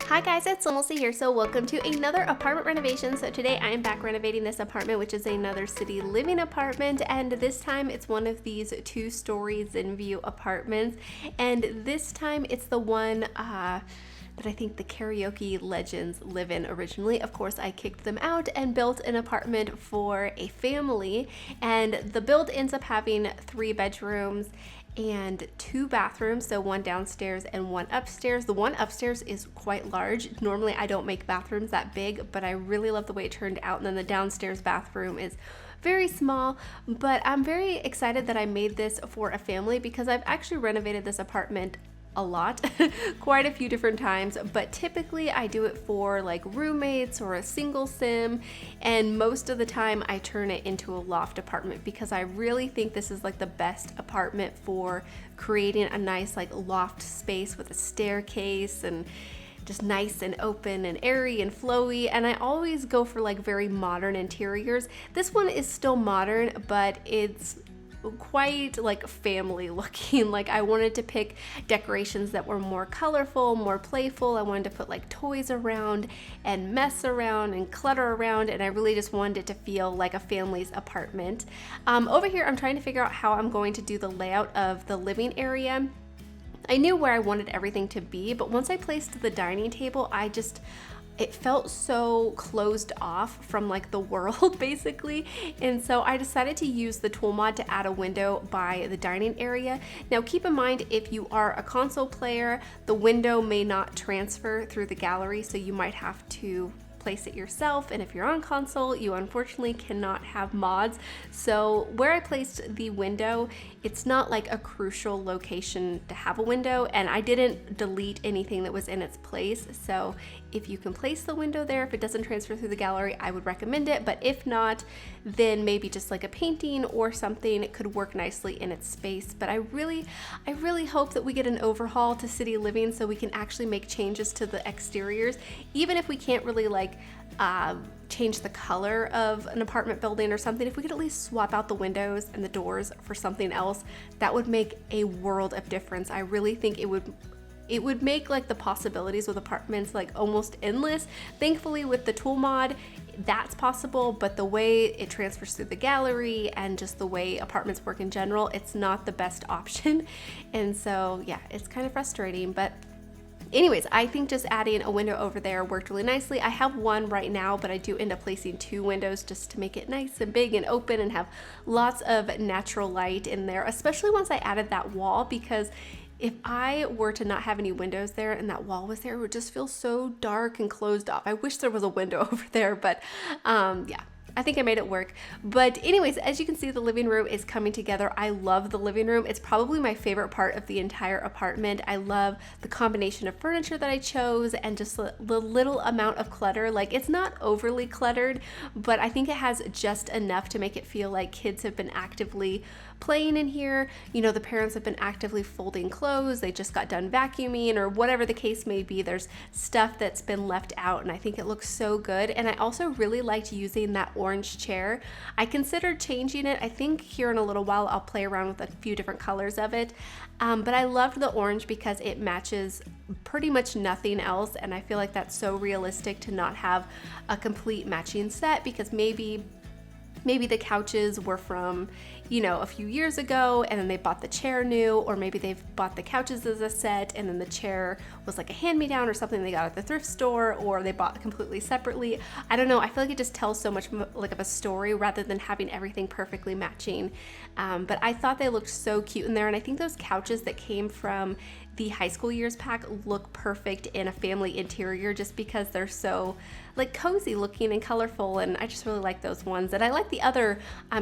Hi guys, it's SimLicy here. So welcome to another apartment renovation. So today I am back renovating this apartment, which is another city living apartment, and this time it's one of these 2-story Zenview apartments, and this time it's the one that I think the karaoke legends live in originally. Of course, I kicked them out and built an apartment for a family, and the build ends up having 3 bedrooms and 2 bathrooms, so 1 downstairs and 1 upstairs. The one upstairs is quite large. Normally I don't make bathrooms that big, but I really love the way it turned out. And then the downstairs bathroom is very small, but I'm very excited that I made this for a family because I've actually renovated this apartment a lot, quite a few different times, but typically I do it for like roommates or a single sim, and most of the time I turn it into a loft apartment because I really think this is like the best apartment for creating a nice like loft space with a staircase and just nice and open and airy and flowy. And I always go for like very modern interiors. This one is still modern, but it's quite like family looking. Like I wanted to pick decorations that were more colorful, more playful. I wanted to put like toys around and mess around and clutter around, and I really just wanted it to feel like a family's apartment. Over here I'm trying to figure out how I'm going to do the layout of the living area. I knew where I wanted everything to be, but once I placed the dining table, it felt so closed off from like the world basically, and so I decided to use the tool mod to add a window by the dining area. Now keep in mind, if you are a console player, the window may not transfer through the gallery, so you might have to place it yourself, and if you're on console, you unfortunately cannot have mods. So where I placed the window, it's not like a crucial location to have a window, and I didn't delete anything that was in its place. So if you can place the window there, if it doesn't transfer through the gallery, I would recommend it, but if not, then maybe just like a painting or something, it could work nicely in its space. But I really hope that we get an overhaul to city living so we can actually make changes to the exteriors, even if we can't really like change the color of an apartment building or something. If we could at least swap out the windows and the doors for something else, that would make a world of difference. I really think it would make like the possibilities with apartments like almost endless. Thankfully with the tool mod, that's possible, but the way it transfers through the gallery and just the way apartments work in general, it's not the best option. And so yeah, it's kind of frustrating, but anyways, I think just adding a window over there worked really nicely. I have one right now, but I do end up placing 2 windows just to make it nice and big and open and have lots of natural light in there, especially once I added that wall, because if I were to not have any windows there and that wall was there, it would just feel so dark and closed off. I wish there was a window over there, but yeah. I think I made it work. But anyways, as you can see, the living room is coming together. I love the living room. It's probably my favorite part of the entire apartment. I love the combination of furniture that I chose and just the little amount of clutter. Like, it's not overly cluttered, but I think it has just enough to make it feel like kids have been actively playing in here. You know, the parents have been actively folding clothes, they just got done vacuuming, or whatever the case may be. There's stuff that's been left out, and I think it looks so good. And I also really liked using that orange chair. I considered changing it. I think here in a little while I'll play around with a few different colors of it, but I loved the orange because it matches pretty much nothing else, and I feel like that's so realistic to not have a complete matching set, because maybe the couches were from, you know, a few years ago, and then they bought the chair new, or maybe they've bought the couches as a set and then the chair was like a hand-me-down or something they got at the thrift store, or they bought completely separately. I don't know, I feel like it just tells so much like of a story rather than having everything perfectly matching. But I thought they looked so cute in there, and I think those couches that came from the high school years pack look perfect in a family interior just because they're so like cozy looking and colorful, and I just really like those ones. And I like the other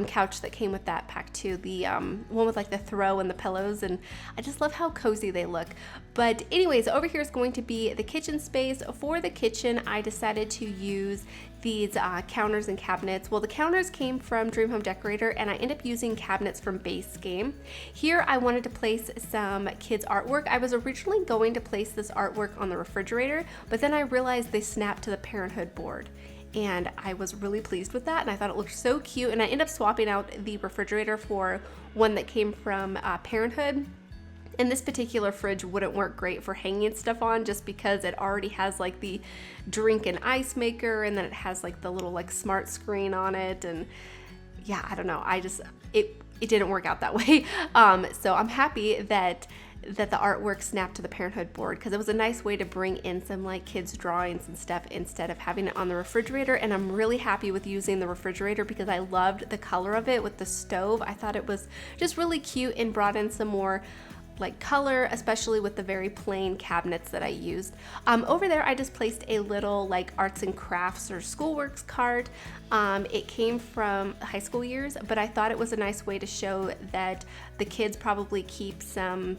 couch that came with that pack too, the one with like the throw and the pillows, and I just love how cozy they look. But anyways, over here is going to be the kitchen space. For the kitchen, I decided to use these counters and cabinets. Well, the counters came from Dream Home Decorator, and I ended up using cabinets from Base Game. Here I wanted to place some kids artwork. I was originally going to place this artwork on the refrigerator, but then I realized they snapped to the Parenthood board, and I was really pleased with that, and I thought it looked so cute, and I ended up swapping out the refrigerator for one that came from Parenthood. And this particular fridge wouldn't work great for hanging stuff on just because it already has like the drink and ice maker, and then it has like the little like smart screen on it. And yeah, I don't know. It didn't work out that way. So I'm happy that the artwork snapped to the parenthood board, because it was a nice way to bring in some like kids drawings and stuff instead of having it on the refrigerator. And I'm really happy with using the refrigerator because I loved the color of it with the stove. I thought it was just really cute and brought in some more like color, especially with the very plain cabinets that I used. Over there I just placed a little like arts and crafts or schoolworks card. It came from high school years, but I thought it was a nice way to show that the kids probably keep some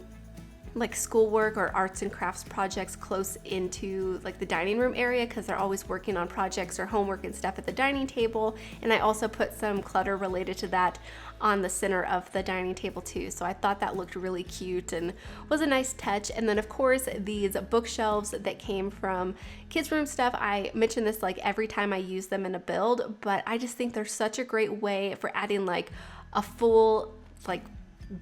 like schoolwork or arts and crafts projects close into like the dining room area, because they're always working on projects or homework and stuff at the dining table. And I also put some clutter related to that on the center of the dining table too. So I thought that looked really cute and was a nice touch. And then of course these bookshelves that came from kids room stuff, I mention this like every time I use them in a build, but I just think they're such a great way for adding like a full like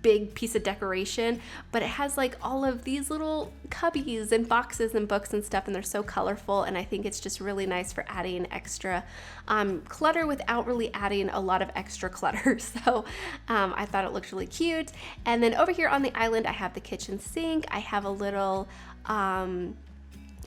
big piece of decoration, but it has like all of these little cubbies and boxes and books and stuff, and they're so colorful, and I think it's just really nice for adding extra clutter without really adding a lot of extra clutter. So I thought it looked really cute. And then over here on the island I have the kitchen sink. I have a little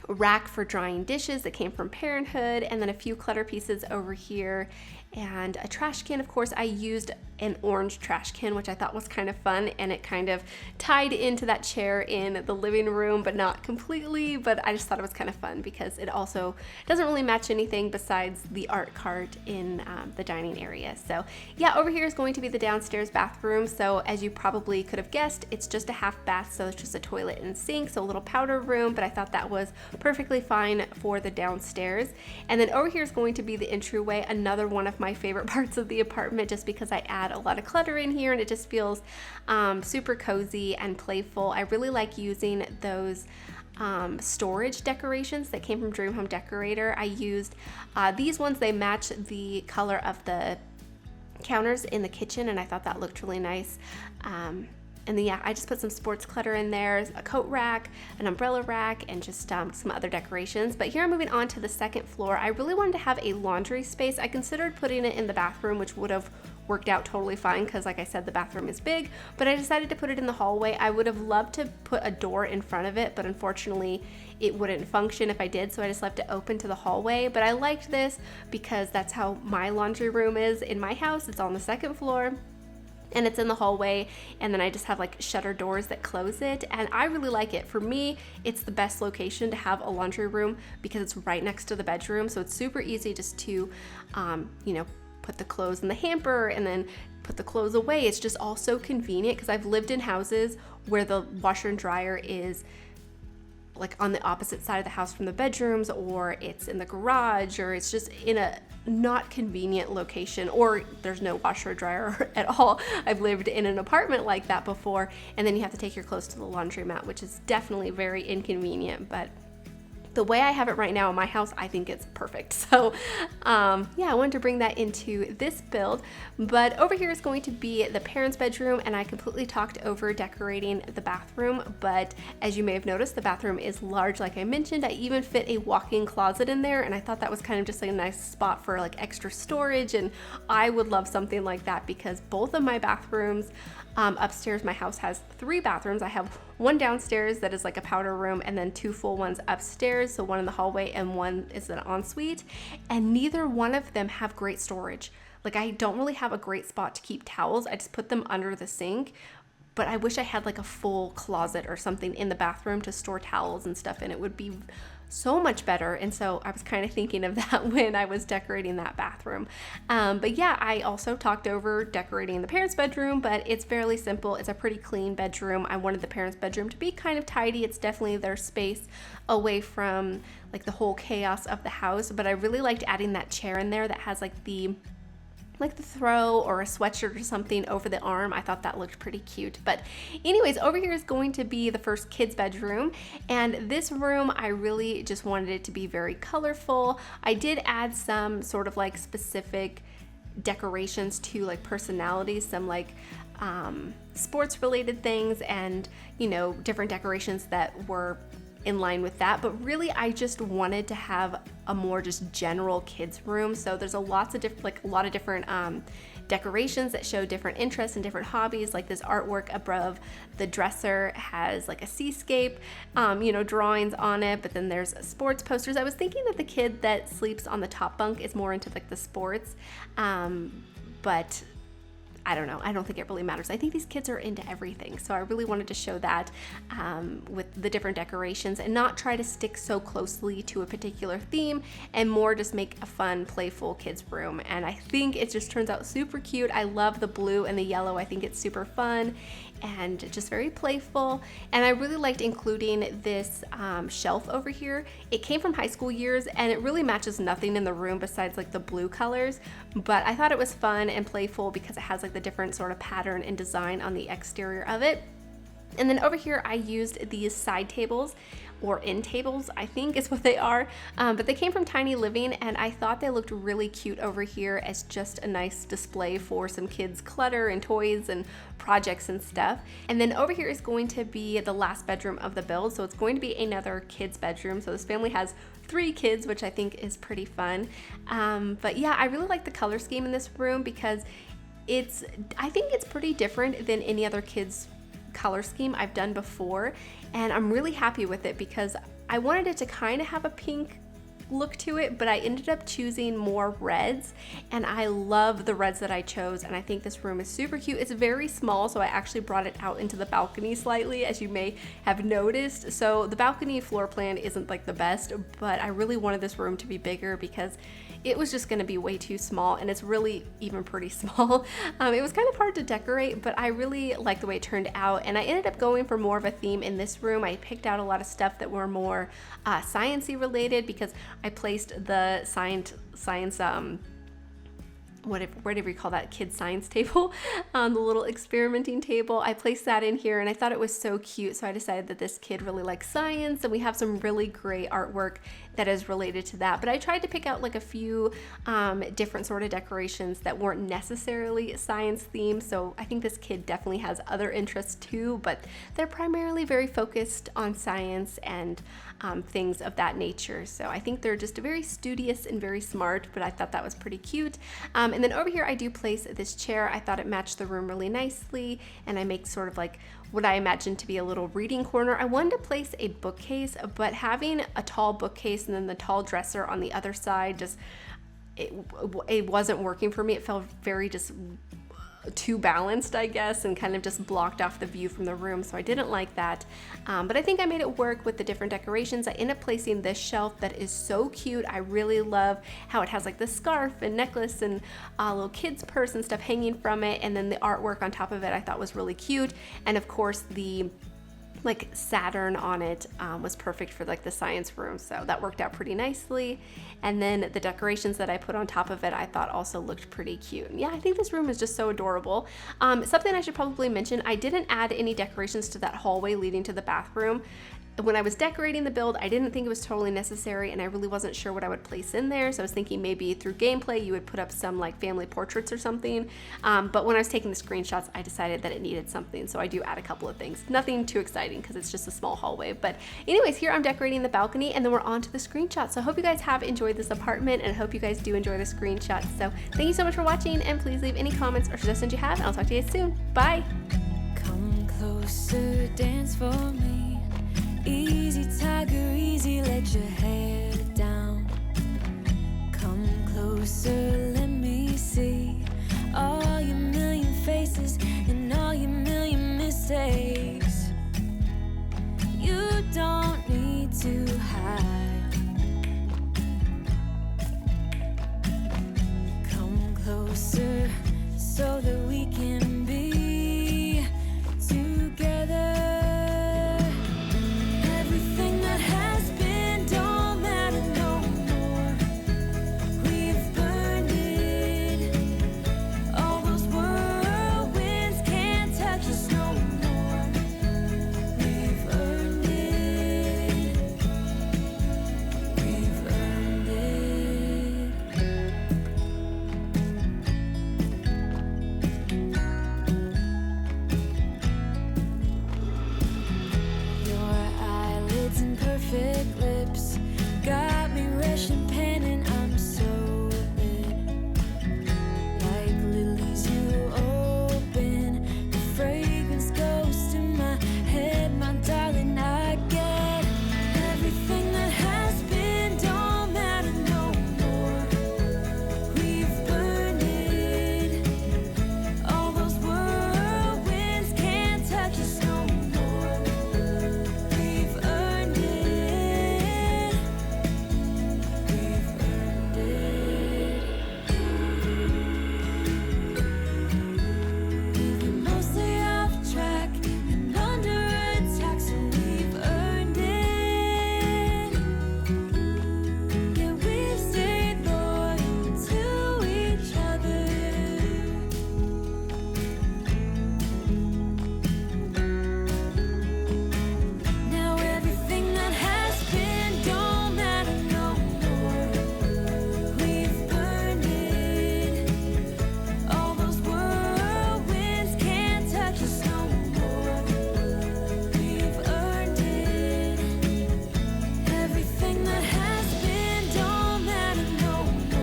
rack for drying dishes that came from Parenthood, and then a few clutter pieces over here, and a trash can. Of course, I used an orange trash can, which I thought was kind of fun, and it kind of tied into that chair in the living room, but not completely. But I just thought it was kind of fun because it also doesn't really match anything besides the art cart in the dining area. So yeah, over here is going to be the downstairs bathroom. So as you probably could have guessed, it's just a half bath, so it's just a toilet and sink, so a little powder room, but I thought that was perfectly fine for the downstairs. And then over here is going to be the entryway, another one of my favorite parts of the apartment, just because I add a lot of clutter in here and it just feels super cozy and playful. I really like using those storage decorations that came from Dream Home Decorator. I used these ones. They match the color of the counters in the kitchen, and I thought that looked really nice. And then yeah, I just put some sports clutter in there, a coat rack, an umbrella rack, and just some other decorations. But here I'm moving on to the second floor. I really wanted to have a laundry space. I considered putting it in the bathroom, which would have worked out totally fine because like I said, the bathroom is big, but I decided to put it in the hallway. I would have loved to put a door in front of it, but unfortunately it wouldn't function if I did, so I just left it open to the hallway. But I liked this because that's how my laundry room is in my house. It's on the second floor, and it's in the hallway, and then I just have like shutter doors that close it, and I really like it. For me, it's the best location to have a laundry room because it's right next to the bedroom, so it's super easy just to you know, put the clothes in the hamper and then put the clothes away. It's just all so convenient because I've lived in houses where the washer and dryer is like on the opposite side of the house from the bedrooms, or it's in the garage, or it's just in a not convenient location, or there's no washer or dryer at all. I've lived in an apartment like that before, and then you have to take your clothes to the laundromat, which is definitely very inconvenient. But the way I have it right now in my house, I think it's perfect. So yeah, I wanted to bring that into this build. But over here is going to be the parents' bedroom, and I completely talked over decorating the bathroom. But as you may have noticed, the bathroom is large, like I mentioned. I even fit a walk-in closet in there, and I thought that was kind of just like a nice spot for like extra storage, and I would love something like that because both of my bathrooms upstairs, my house has 3 bathrooms. I have one downstairs that is like a powder room, and then 2 full ones upstairs, so one in the hallway and one is an ensuite, and neither one of them have great storage. Like, I don't really have a great spot to keep towels. I just put them under the sink, but I wish I had like a full closet or something in the bathroom to store towels and stuff in. It would be so much better. And so I was kind of thinking of that when I was decorating that bathroom. But yeah, I also talked over decorating the parents' bedroom, but it's fairly simple. It's a pretty clean bedroom. I wanted the parents' bedroom to be kind of tidy. It's definitely their space away from like the whole chaos of the house. But I really liked adding that chair in there that has like the throw or a sweatshirt or something over the arm. I thought that looked pretty cute. But anyways, over here is going to be the first kids' bedroom, and this room I really just wanted it to be very colorful. I did add some sort of like specific decorations to like personalities, some like sports related things and, you know, different decorations that were in line with that. But really I just wanted to have a more just general kids room. So there's a lot of different decorations that show different interests and different hobbies. Like this artwork above the dresser has like a seascape, you know, drawings on it, but then there's sports posters. I was thinking that the kid that sleeps on the top bunk is more into like the sports, but I don't know. I don't think it really matters. I think these kids are into everything. So I really wanted to show that with the different decorations and not try to stick so closely to a particular theme and more just make a fun, playful kids room. And I think it just turns out super cute. I love the blue and the yellow. I think it's super fun and just very playful. And I really liked including this shelf over here. It came from high school years and it really matches nothing in the room besides like the blue colors, but I thought it was fun and playful because it has like the different sort of pattern and design on the exterior of it. And then over here I used these side tables, or end tables, I think is what they are, but they came from Tiny Living and I thought they looked really cute over here as just a nice display for some kids' clutter and toys and projects and stuff. And then over here is going to be the last bedroom of the build, so it's going to be another kids' bedroom. So this family has 3 kids, which I think is pretty fun. But yeah, I really like the color scheme in this room because I think it's pretty different than any other kids' color scheme I've done before, and I'm really happy with it because I wanted it to kind of have a pink look to it, but I ended up choosing more reds, and I love the reds that I chose, and I think this room is super cute. It's very small, so I actually brought it out into the balcony slightly, as you may have noticed. So the balcony floor plan isn't like the best, but I really wanted this room to be bigger because it was just going to be way too small, and it's really even pretty small. It was kind of hard to decorate, but I really liked the way it turned out, and I ended up going for more of a theme in this room. I picked out a lot of stuff that were more science-y related because I placed the science whatever you call that, kid science table, the little experimenting table. I placed that in here and I thought it was so cute, so I decided that this kid really likes science, and we have some really great artwork that is related to that. But I tried to pick out like a few different sort of decorations that weren't necessarily science themed, so I think this kid definitely has other interests too, but they're primarily very focused on science and things of that nature. So I think they're just very studious and very smart, but I thought that was pretty cute. And then over here I do place this chair. I thought it matched the room really nicely, and I make sort of like what I imagined to be a little reading corner. I wanted to place a bookcase, but having a tall bookcase and then the tall dresser on the other side, just it wasn't working for me. It felt very just too balanced, I guess, and kind of just blocked off the view from the room, so I didn't like that. But I think I made it work with the different decorations. I ended up placing this shelf that is so cute. I really love how it has like the scarf and necklace and a little kid's purse and stuff hanging from it, and then the artwork on top of it I thought was really cute. And of course the like Saturn on it was perfect for like the science room, so that worked out pretty nicely. And then the decorations that I put on top of it I thought also looked pretty cute. And yeah, I think this room is just so adorable. Something I should probably mention, I didn't add any decorations to that hallway leading to the bathroom. When I was decorating the build, I didn't think it was totally necessary, and I really wasn't sure what I would place in there, so I was thinking maybe through gameplay you would put up some like family portraits or something, but when I was taking the screenshots I decided that it needed something, so I do add a couple of things. Nothing too exciting because it's just a small hallway, but anyways, here I'm decorating the balcony, and then we're on to the screenshots. So I hope you guys have enjoyed this apartment, and I hope you guys do enjoy the screenshots. So thank you so much for watching, and please leave any comments or suggestions you have, and I'll talk to you guys soon. Bye!